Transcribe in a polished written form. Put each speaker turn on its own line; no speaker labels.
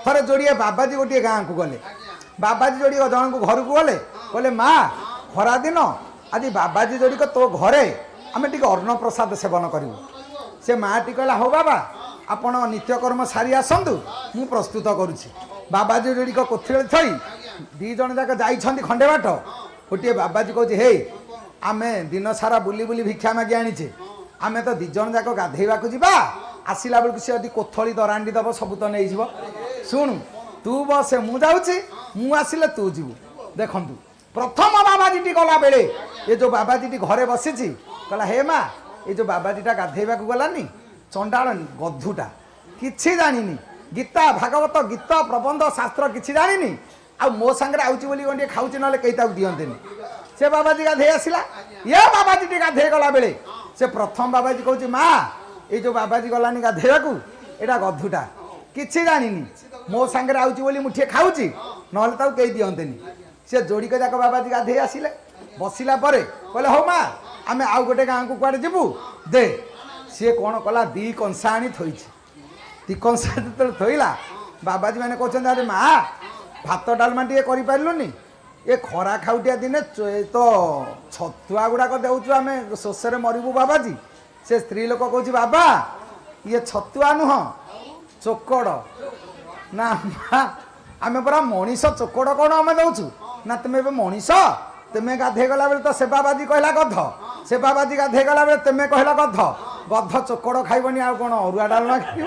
थरे जोड़िए बाबाजी गोटे गाँ को गले बाबाजी जोड़ी जन को घर को गले कहले माँ खरा दिन आज बाबाजी जोड़ी तो घरे आम टे अर्ण प्रसाद सेवन करूँ से माँ टी कहला हो बाबा आपण नित्यकर्म सारी आसतु मु प्रस्तुत करुँची बाबाजी जोड़ी कोथी थई दी जन जाक जाइछंती खंडे बाट गोटे बाबाजी कहूँ हे आमे दिन सारा बुली बुली भिक्षा मागी आनीचे आमे तो दी जन जाक गाधेवा जा आसला बेलू सी यदि कोथली दरांडी दब सब तो नहीं जीव शुणु तू बस मु जाऊँगी मु आसिले तू जीवु देखु प्रथम बाबाजी टी गला बेले ये जो बाबाजी टी घरे बसी कहला हे माँ ये जो बाबाजीटा गाधेवा गलानी चंडाल गधुटा किछि जानिनी गीता भागवत गीत प्रबंध शास्त्र किछि जानिनी आ मो सांगे आउची बोली गंडे खाउची नले कई ताऊ दियंतेनी से बाबाजी गाधे आसिला ये बाबाजी टी गाधे गला बेले से प्रथम बाबाजी कहूची माँ ये जो बाबाजी गलानी गाधेवा को एटा गधुटा किछि जानिनी मो सांगे आउची बोली मुठिए खाउची नले ताऊ कई दियंतेनी से जोड़ी के जाक बाबाजी गाधे आसिले बसिला परे कहले हो माँ आमे आउ गोटे गाँ को कुआडे जीवु दे सी कौन कला दी कंसा आनी थोई दी कंसा जो थोला बाबाजी मैंने कहते अरे माँ भात डालमा टे करनी ये खरा खाउटिया दिने तो छतुआ गुड़ाक देचु आम शोषे मरबू बाबाजी से स्त्री लोक कह बाबा ये छतुआ नुह चोकड़ ना आम पूरा मनीष चोकड़ कौन आम दौचु ना तुम्हें मनीष तुम्हें गाधे गला बेले तो से बाबाजी कहला गध से बाबाजी गाधे गला बेले तुम्हें कहला गध गध चोकड़ खाइबनी आ कौन अरुआ डालमा खाइब।